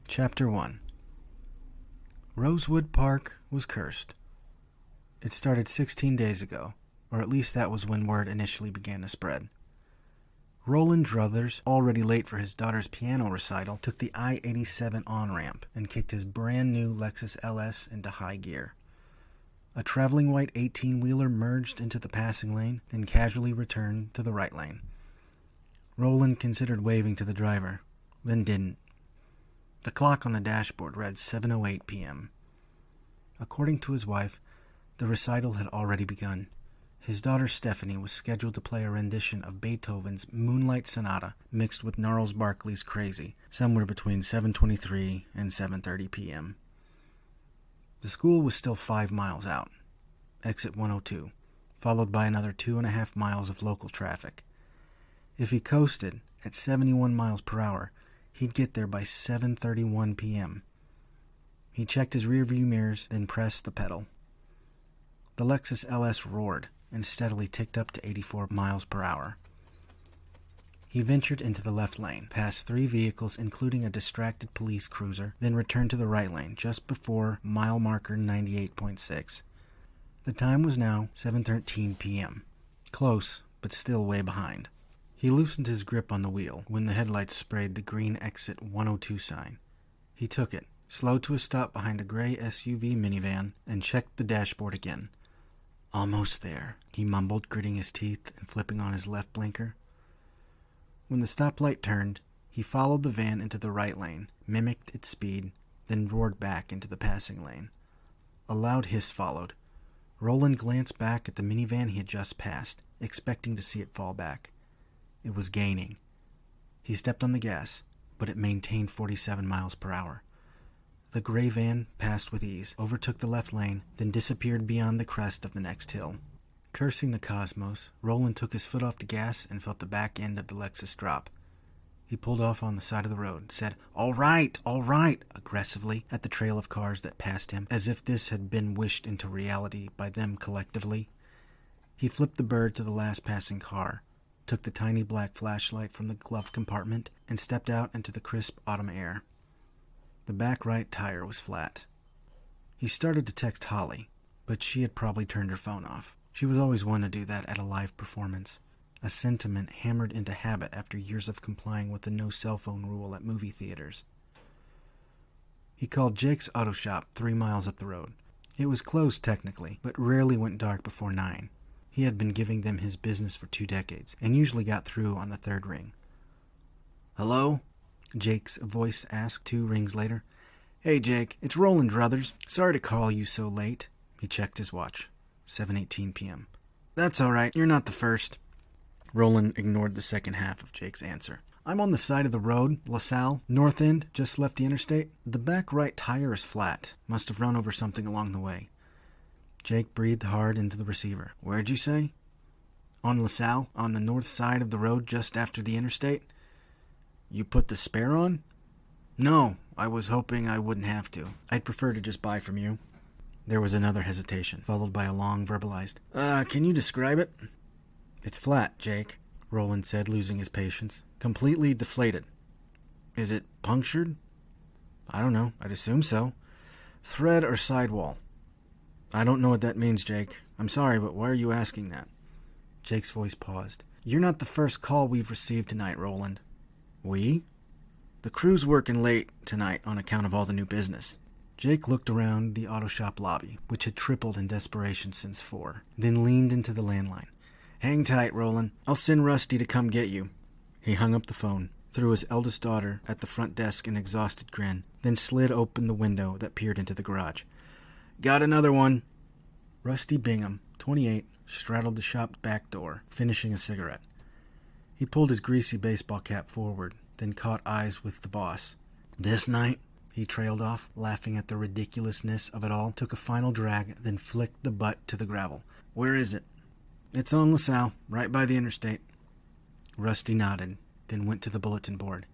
Chapter 1. Rosewood Park was cursed. It started 16 days ago, or at least that was when word initially began to spread. Roland Druthers, already late for his daughter's piano recital, took the I-87 on-ramp and kicked his brand new Lexus LS into high gear. A traveling white 18-wheeler merged into the passing lane, then casually returned to the right lane. Roland considered waving to the driver, then didn't. The clock on the dashboard read 7:08 p.m. According to his wife, the recital had already begun. His daughter Stephanie was scheduled to play a rendition of Beethoven's Moonlight Sonata mixed with Gnarls Barkley's Crazy, somewhere between 7:23 and 7:30 p.m. The school was still 5 miles out, exit 102, followed by another 2.5 miles of local traffic. If he coasted at 71 miles per hour, he'd get there by 7:31 p.m. He checked his rearview mirrors, then pressed the pedal. The Lexus LS roared and steadily ticked up to 84 miles per hour. He ventured into the left lane, past 3 vehicles including a distracted police cruiser, then returned to the right lane just before mile marker 98.6. The time was now 7:13 p.m. Close, but still way behind. He loosened his grip on the wheel when the headlights sprayed the green exit 102 sign. He took it, slowed to a stop behind a gray SUV minivan, and checked the dashboard again. Almost there, he mumbled, gritting his teeth and flipping on his left blinker. When the stoplight turned, he followed the van into the right lane, mimicked its speed, then roared back into the passing lane. A loud hiss followed. Roland glanced back at the minivan he had just passed, expecting to see it fall back. It was gaining. He stepped on the gas, but it maintained 47 miles per hour. The gray van passed with ease, overtook the left lane, then disappeared beyond the crest of the next hill. Cursing the cosmos, Roland took his foot off the gas and felt the back end of the Lexus drop. He pulled off on the side of the road, said, all right, aggressively at the trail of cars that passed him, as if this had been wished into reality by them collectively. He flipped the bird to the last passing car, took the tiny black flashlight from the glove compartment, and stepped out into the crisp autumn air. The back right tire was flat. He started to text Holly, but she had probably turned her phone off. She was always one to do that at a live performance, a sentiment hammered into habit after years of complying with the no cell phone rule at movie theaters. He called Jake's auto shop 3 miles up the road. It was closed technically, but rarely went dark before 9. He had been giving them his business for 2 decades, and usually got through on the 3rd ring. Hello? Jake's voice asked 2 rings later. Hey Jake, it's Roland Druthers. Sorry to call you so late. He checked his watch. 7:18 p.m. That's all right, you're not the first. Roland ignored the second half of Jake's answer. I'm on the side of the road, LaSalle, north end, just left the interstate. The back right tire is flat. Must have run over something along the way. Jake breathed hard into the receiver. Where'd you say? On LaSalle, on the north side of the road just after the interstate. You put the spare on? No, I was hoping I wouldn't have to. I'd prefer to just buy from you. There was another hesitation, followed by a long verbalized, can you describe it? It's flat, Jake, Roland said, losing his patience. Completely deflated. Is it punctured? I don't know, I'd assume so. Thread or sidewall? I don't know what that means, Jake. I'm sorry, but why are you asking that? Jake's voice paused. You're not the first call we've received tonight, Roland. We? The crew's working late tonight on account of all the new business. Jake looked around the auto shop lobby, which had tripled in desperation since 4, then leaned into the landline. Hang tight, Roland. I'll send Rusty to come get you. He hung up the phone, threw his eldest daughter at the front desk an exhausted grin, then slid open the window that peered into the garage. Got another one. Rusty Bingham, 28, straddled the shop's back door, finishing a cigarette. He pulled his greasy baseball cap forward, then caught eyes with the boss. This night? He trailed off, laughing at the ridiculousness of it all, took a final drag, then flicked the butt to the gravel. Where is it? It's on LaSalle, right by the interstate. Rusty nodded, then went to the bulletin board.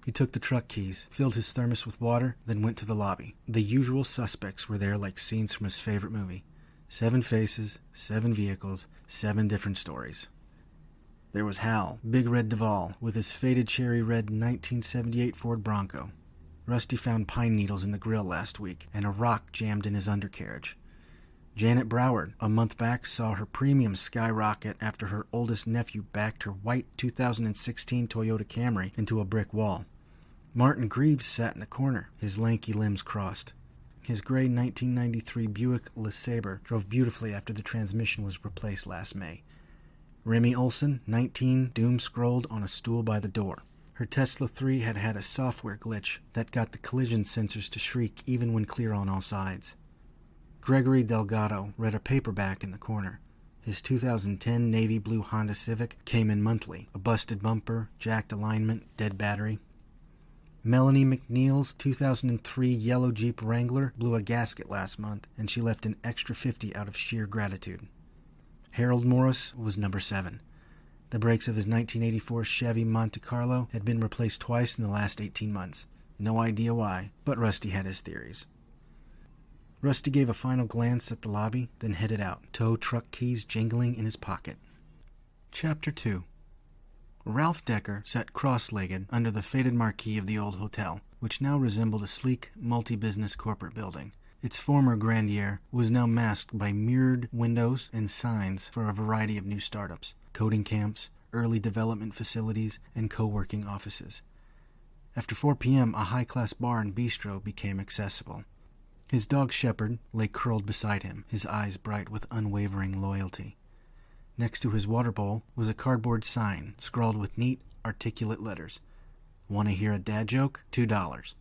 He took the truck keys, filled his thermos with water, then went to the lobby. The usual suspects were there like scenes from his favorite movie. 7 faces, 7 vehicles, 7 different stories. There was Hal, Big Red Duvall, with his faded cherry red 1978 Ford Bronco. Rusty found pine needles in the grill last week and a rock jammed in his undercarriage. Janet Broward, a month back, saw her premium skyrocket after her oldest nephew backed her white 2016 Toyota Camry into a brick wall. Martin Greaves sat in the corner, his lanky limbs crossed. His gray 1993 Buick LeSabre drove beautifully after the transmission was replaced last May. Remy Olsen, 19, doom-scrolled on a stool by the door. Her Tesla 3 had had a software glitch that got the collision sensors to shriek even when clear on all sides. Gregory Delgado read a paperback in the corner. His 2010 navy blue Honda Civic came in monthly, a busted bumper, jacked alignment, dead battery. Melanie McNeil's 2003 yellow Jeep Wrangler blew a gasket last month, and she left an extra $50 out of sheer gratitude. Harold Morris was number 7. The brakes of his 1984 Chevy Monte Carlo had been replaced twice in the last 18 months. No idea why, but Rusty had his theories. Rusty gave a final glance at the lobby, then headed out, tow truck keys jingling in his pocket. Chapter 2. Ralph Decker sat cross-legged under the faded marquee of the old hotel, which now resembled a sleek, multi-business corporate building. Its former grandeur was now masked by mirrored windows and signs for a variety of new startups, coding camps, early development facilities, and co-working offices. After 4 p.m., a high-class bar and bistro became accessible. His dog Shepherd lay curled beside him, his eyes bright with unwavering loyalty. Next to his water bowl was a cardboard sign scrawled with neat, articulate letters. "Want to hear a dad joke? $2.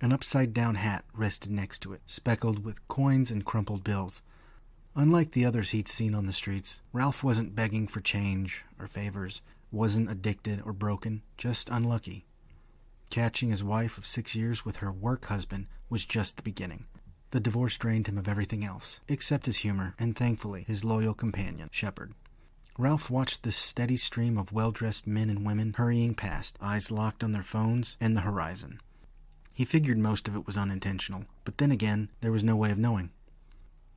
An upside-down hat rested next to it, speckled with coins and crumpled bills. Unlike the others he'd seen on the streets, Ralph wasn't begging for change or favors, wasn't addicted or broken, just unlucky. Catching his wife of 6 years with her work husband was just the beginning. The divorce drained him of everything else, except his humor, and thankfully his loyal companion, Shepherd. Ralph watched this steady stream of well-dressed men and women hurrying past, eyes locked on their phones and the horizon. He figured most of it was unintentional, but then again, there was no way of knowing.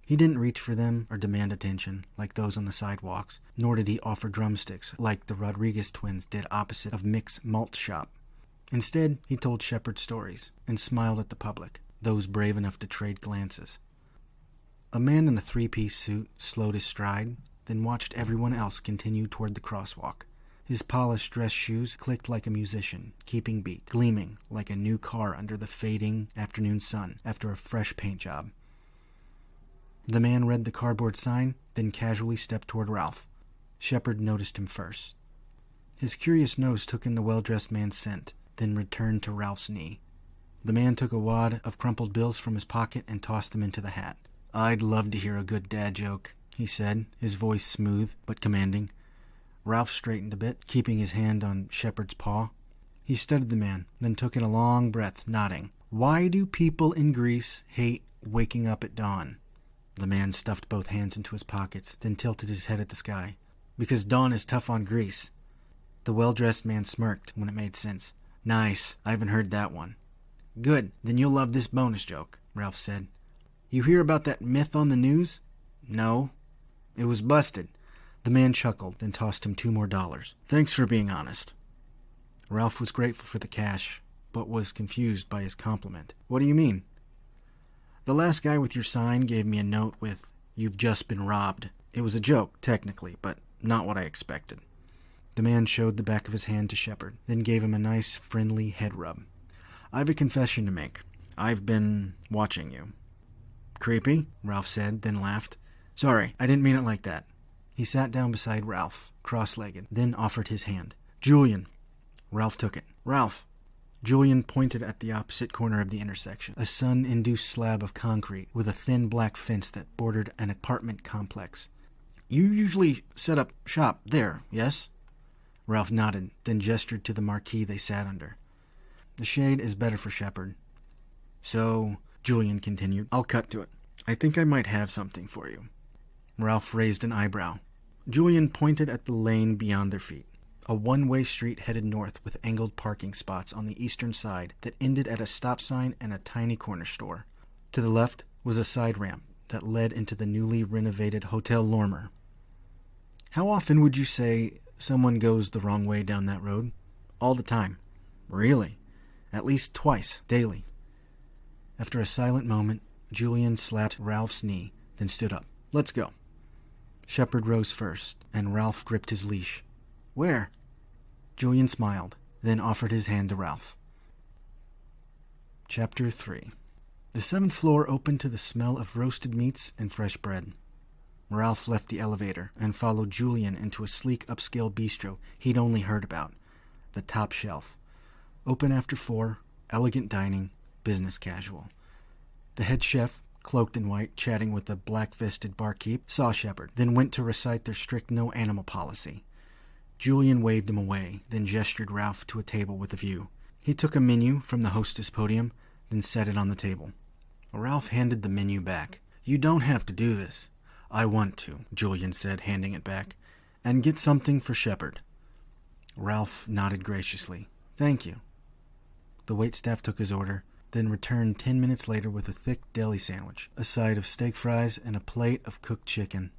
He didn't reach for them or demand attention, like those on the sidewalks, nor did he offer drumsticks, like the Rodriguez twins did opposite of Mick's malt shop. Instead, he told Shepherd stories, and smiled at the public, those brave enough to trade glances. A man in a 3-piece suit slowed his stride, then watched everyone else continue toward the crosswalk. His polished dress shoes clicked like a musician, keeping beat, gleaming like a new car under the fading afternoon sun after a fresh paint job. The man read the cardboard sign, then casually stepped toward Ralph. Shepherd noticed him first. His curious nose took in the well-dressed man's scent, then returned to Ralph's knee. The man took a wad of crumpled bills from his pocket and tossed them into the hat. "I'd love to hear a good dad joke," he said, his voice smooth but commanding. Ralph straightened a bit, keeping his hand on Shepherd's paw. He studied the man, then took in a long breath, nodding. "Why do people in Greece hate waking up at dawn?" The man stuffed both hands into his pockets, then tilted his head at the sky. "Because dawn is tough on Greece." The well-dressed man smirked when it made sense. "Nice. I haven't heard that one." "Good. Then you'll love this bonus joke," Ralph said. "You hear about that myth on the news?" "No." "It was busted." The man chuckled, then tossed him $2 more. "Thanks for being honest." Ralph was grateful for the cash, but was confused by his compliment. "What do you mean?" "The last guy with your sign gave me a note with, 'You've just been robbed.' It was a joke, technically, but not what I expected." The man showed the back of his hand to Shepherd, then gave him a nice, friendly head rub. "I have a confession to make. I've been watching you." "Creepy," Ralph said, then laughed. "Sorry, I didn't mean it like that." He sat down beside Ralph, cross-legged, then offered his hand. "Julian." Ralph took it. "Ralph." Julian pointed at the opposite corner of the intersection, a sun-induced slab of concrete with a thin black fence that bordered an apartment complex. "You usually set up shop there, yes?" Ralph nodded, then gestured to the marquee they sat under. "The shade is better for Shepherd." "So," Julian continued, "I'll cut to it. I think I might have something for you." Ralph raised an eyebrow. Julian pointed at the lane beyond their feet, a one-way street headed north with angled parking spots on the eastern side that ended at a stop sign and a tiny corner store. To the left was a side ramp that led into the newly renovated Hotel Lormer. "How often would you say someone goes the wrong way down that road?" "All the time." "Really?" At least twice, daily. After a silent moment, Julian slapped Ralph's knee, then stood up. Let's go. Shepard rose first, and Ralph gripped his leash. Where? Julian smiled, then offered his hand to Ralph. Chapter 3. The 7th floor opened to the smell of roasted meats and fresh bread. Ralph left the elevator and followed Julian into a sleek upscale bistro he'd only heard about. The Top Shelf. Open after 4, elegant dining, business casual. The head chef, cloaked in white, chatting with the black-vested barkeep, saw Shepard, then went to recite their strict no-animal policy. Julian waved him away, then gestured Ralph to a table with a view. He took a menu from the hostess podium, then set it on the table. Ralph handed the menu back. You don't have to do this. I want to, Julian said, handing it back. And get something for Shepard. Ralph nodded graciously. Thank you. The waitstaff took his order, then returned 10 minutes later with a thick deli sandwich, a side of steak fries, and a plate of cooked chicken.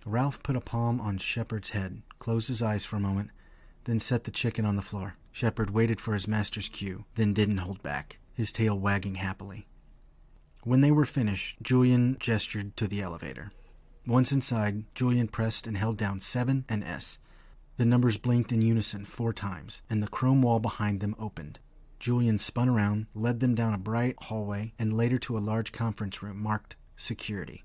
Ralph put a palm on Shepard's head, closed his eyes for a moment, then set the chicken on the floor. Shepard waited for his master's cue, then didn't hold back, his tail wagging happily. When they were finished, Julian gestured to the elevator. Once inside, Julian pressed and held down 7 and S. The numbers blinked in unison 4 times, and the chrome wall behind them opened. Julian spun around, led them down a bright hallway, and later to a large conference room marked Security.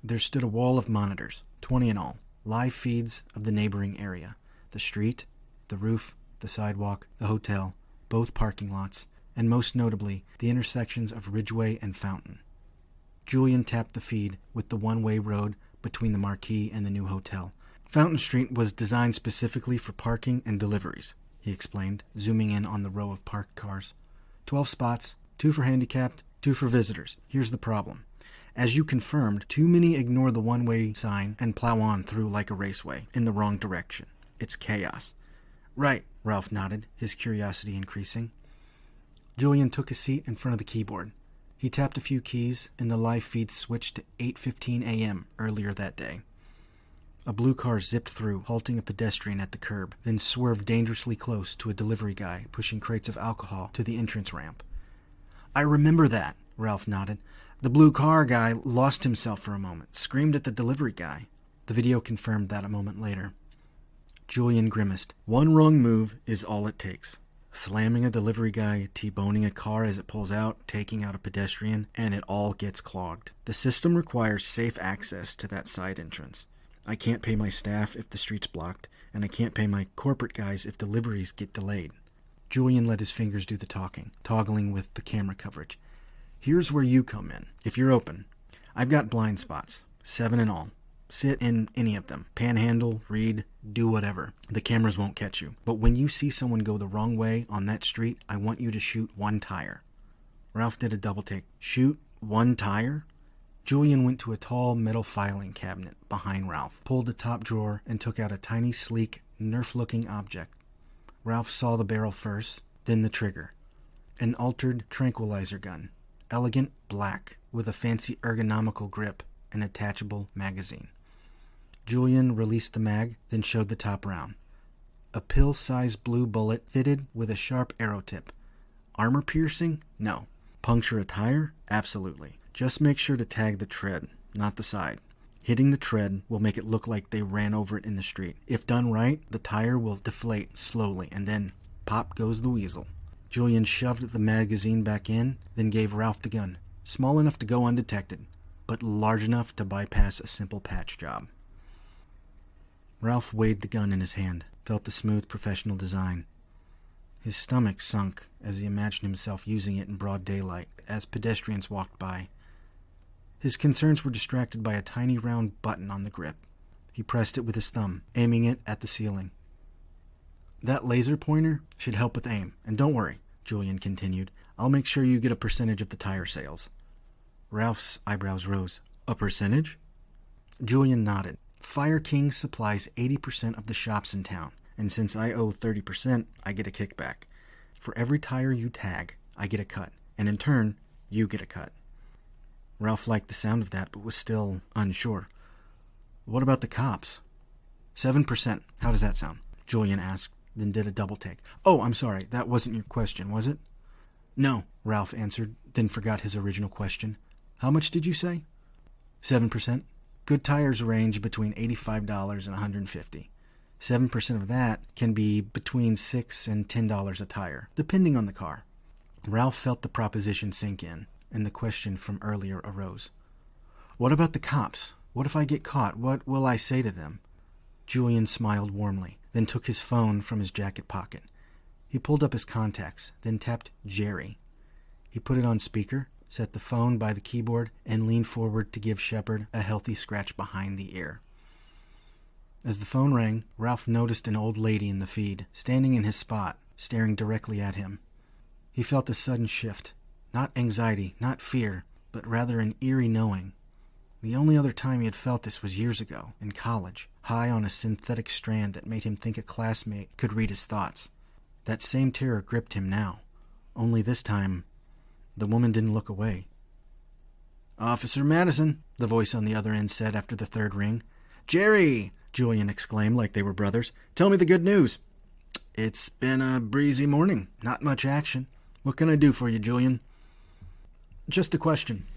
There stood a wall of monitors, 20 in all, live feeds of the neighboring area, the street, the roof, the sidewalk, the hotel, both parking lots, and most notably, the intersections of Ridgeway and Fountain. Julian tapped the feed with the one-way road between the marquee and the new hotel. Fountain Street was designed specifically for parking and deliveries, he explained, zooming in on the row of parked cars. 12 spots, 2 for handicapped, 2 for visitors. Here's the problem. As you confirmed, too many ignore the one-way sign and plow on through like a raceway, in the wrong direction. It's chaos. Right, Ralph nodded, his curiosity increasing. Julian took a seat in front of the keyboard. He tapped a few keys, and the live feed switched to 8:15 a.m. earlier that day. A blue car zipped through, halting a pedestrian at the curb, then swerved dangerously close to a delivery guy pushing crates of alcohol to the entrance ramp. I remember that, Ralph nodded. The blue car guy lost himself for a moment, screamed at the delivery guy. The video confirmed that a moment later. Julian grimaced. One wrong move is all it takes. Slamming a delivery guy, T-boning a car as it pulls out, taking out a pedestrian, and it all gets clogged. The system requires safe access to that side entrance. I can't pay my staff if the street's blocked, and I can't pay my corporate guys if deliveries get delayed. Julian let his fingers do the talking, toggling with the camera coverage. Here's where you come in, if you're open. I've got blind spots, 7 in all. Sit in any of them. Panhandle, read, do whatever. The cameras won't catch you. But when you see someone go the wrong way on that street, I want you to shoot 1 tire. Ralph did a double take. Shoot 1 tire? Julian went to a tall metal filing cabinet behind Ralph, pulled the top drawer, and took out a tiny, sleek, Nerf-looking object. Ralph saw the barrel first, then the trigger. An altered tranquilizer gun. Elegant black, with a fancy ergonomical grip and attachable magazine. Julian released the mag, then showed the top round. A pill-sized blue bullet fitted with a sharp arrow tip. Armor piercing? No. Puncture a tire? Absolutely. Just make sure to tag the tread, not the side. Hitting the tread will make it look like they ran over it in the street. If done right, the tire will deflate slowly, and then pop goes the weasel. Julian shoved the magazine back in, then gave Ralph the gun, small enough to go undetected, but large enough to bypass a simple patch job. Ralph weighed the gun in his hand, felt the smooth professional design. His stomach sunk as he imagined himself using it in broad daylight as pedestrians walked by. His concerns were distracted by a tiny round button on the grip. He pressed it with his thumb, aiming it at the ceiling. That laser pointer should help with aim, and don't worry, Julian continued. I'll make sure you get a percentage of the tire sales. Ralph's eyebrows rose. A percentage? Julian nodded. Fire King supplies 80% of the shops in town, and since I owe 30%, I get a kickback. For every tire you tag, I get a cut, and in turn, you get a cut. Ralph liked the sound of that, but was still unsure. What about the cops? 7%. How does that sound? Julian asked, then did a double take. Oh, I'm sorry, that wasn't your question, was it? No, Ralph answered, then forgot his original question. How much did you say? 7%. Good tires range between $85 and $150. 7% of that can be between $6 and $10 a tire, depending on the car. Ralph felt the proposition sink in, and the question from earlier arose. What about the cops? What if I get caught? What will I say to them? Julian smiled warmly, then took his phone from his jacket pocket. He pulled up his contacts, then tapped Jerry. He put it on speaker, set the phone by the keyboard, and leaned forward to give Shepard a healthy scratch behind the ear. As the phone rang, Ralph noticed an old lady in the feed, standing in his spot, staring directly at him. He felt a sudden shift. Not anxiety, not fear, but rather an eerie knowing. The only other time he had felt this was years ago, in college, high on a synthetic strand that made him think a classmate could read his thoughts. That same terror gripped him now. Only this time, the woman didn't look away. Officer Madison, the voice on the other end said after the third ring. Jerry, Julian exclaimed like they were brothers. Tell me the good news. It's been a breezy morning. Not much action. What can I do for you, Julian? Just a question.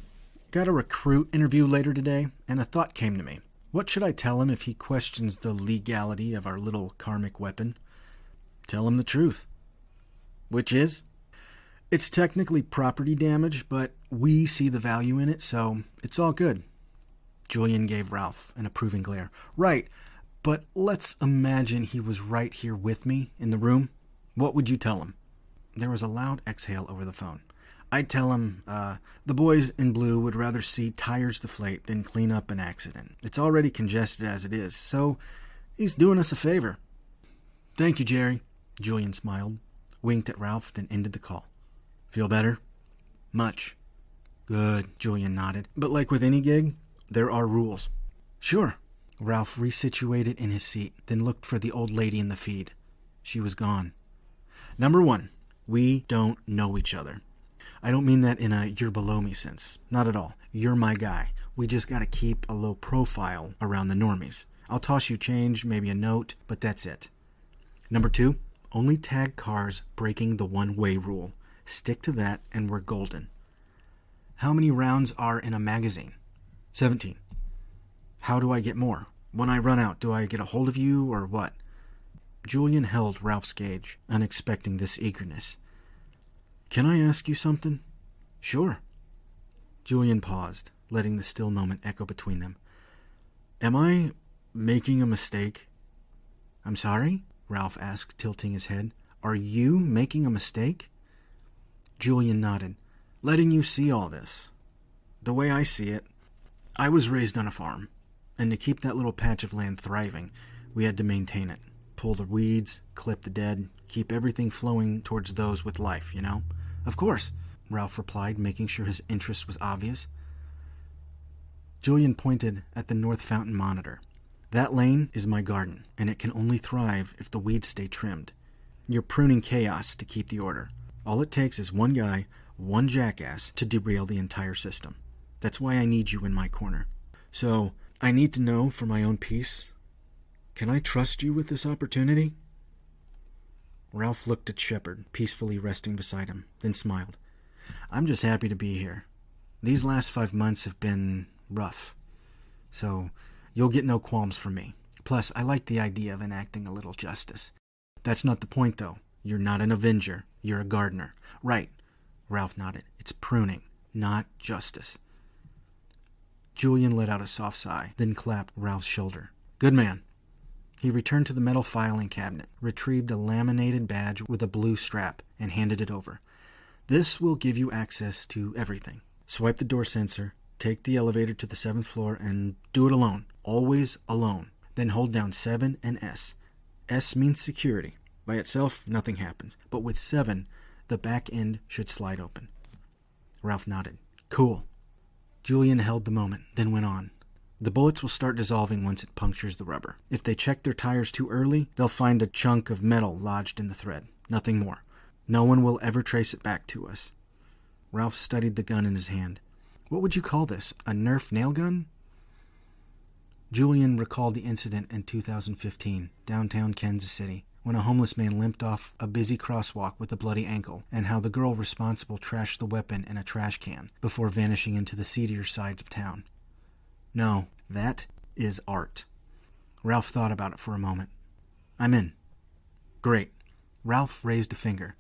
Got a recruit interview later today, and a thought came to me. What should I tell him if he questions the legality of our little karmic weapon? Tell him the truth. Which is? It's technically property damage, but we see the value in it, so it's all good. Julian gave Ralph an approving glare. Right, but let's imagine he was right here with me in the room. What would you tell him? There was a loud exhale over the phone. I'd tell him, the boys in blue would rather see tires deflate than clean up an accident. It's already congested as it is, so he's doing us a favor. Thank you, Jerry. Julian smiled, winked at Ralph, then ended the call. Feel better? Much. Good, Julian nodded. But like with any gig, there are rules. Sure. Ralph resituated in his seat, then looked for the old lady in the feed. She was gone. Number 1, we don't know each other. I don't mean that in a you're below me sense. Not at all. You're my guy. We just gotta keep a low profile around the normies. I'll toss you change, maybe a note, but that's it. Number 2, only tag cars breaking the one-way rule. Stick to that and we're golden. How many rounds are in a magazine? 17. How do I get more? When I run out, do I get a hold of you or what? Julian held Ralph's gauge, unexpecting this eagerness. Can I ask you something? Sure. Julian paused, letting the still moment echo between them. Am I making a mistake? I'm sorry? Ralph asked, tilting his head. Are you making a mistake? Julian nodded. Letting you see all this. The way I see it, I was raised on a farm, and to keep that little patch of land thriving, we had to maintain it. Pull the weeds, clip the dead, keep everything flowing towards those with life, you know? Of course, Ralph replied, making sure his interest was obvious. Julian pointed at the north fountain monitor. That lane is my garden, and it can only thrive if the weeds stay trimmed. You're pruning chaos to keep the order. All it takes is one guy, one jackass, to derail the entire system. That's why I need you in my corner. So, I need to know for my own peace. Can I trust you with this opportunity? Ralph looked at Shepard, peacefully resting beside him, then smiled. I'm just happy to be here. These last 5 months have been rough. So, you'll get no qualms from me. Plus, I like the idea of enacting a little justice. That's not the point, though. You're not an Avenger. You're a gardener. Right. Ralph nodded. It's pruning, not justice. Julian let out a soft sigh, then clapped Ralph's shoulder. Good man. He returned to the metal filing cabinet, retrieved a laminated badge with a blue strap, and handed it over. This will give you access to everything. Swipe the door sensor, take the elevator to the 7th floor, and do it alone. Always alone. Then hold down 7 and S. S means security. By itself, nothing happens. But with 7, the back end should slide open. Ralph nodded. Cool. Julian held the moment, then went on. The bullets will start dissolving once it punctures the rubber. If they check their tires too early, they'll find a chunk of metal lodged in the thread. Nothing more. No one will ever trace it back to us. Ralph studied the gun in his hand. What would you call this? A Nerf nail gun? Julian recalled the incident in 2015, downtown Kansas City. when a homeless man limped off a busy crosswalk with a bloody ankle, and how the girl responsible trashed the weapon in a trash can before vanishing into the seedier sides of town. No, that is art. Ralph thought about it for a moment. I'm in. Great. Ralph raised a finger.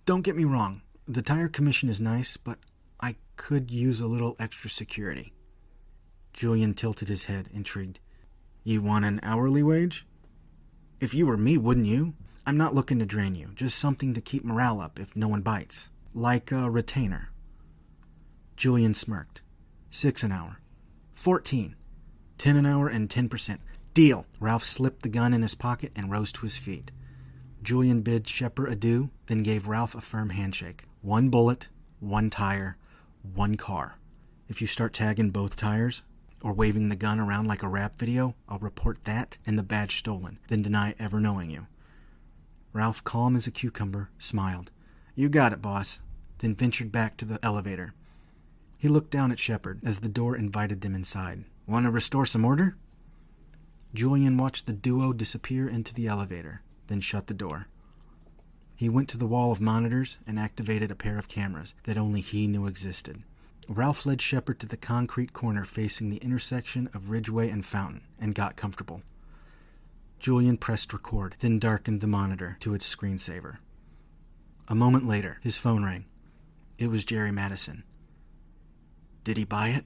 Don't get me wrong. The tire commission is nice, but I could use a little extra security. Julian tilted his head, intrigued. You want an hourly wage? If you were me, wouldn't you? I'm not looking to drain you, just something to keep morale up if no one bites. Like a retainer. Julian smirked. 6 an hour. 14. 10 an hour and 10%. Deal! Ralph slipped the gun in his pocket and rose to his feet. Julian bid Shepard adieu, then gave Ralph a firm handshake. 1 bullet, 1 tire, 1 car. If you start tagging both tires, or waving the gun around like a rap video, I'll report that and the badge stolen, then deny ever knowing you. Ralph, calm as a cucumber, smiled. You got it, boss, then ventured back to the elevator. He looked down at Shepard as the door invited them inside. Want to restore some order? Julian watched the duo disappear into the elevator, then shut the door. He went to the wall of monitors and activated a pair of cameras that only he knew existed. Ralph led Shepard to the concrete corner facing the intersection of Ridgeway and Fountain and got comfortable. Julian pressed record, then darkened the monitor to its screensaver. A moment later, his phone rang. It was Jerry Madison. Did he buy it?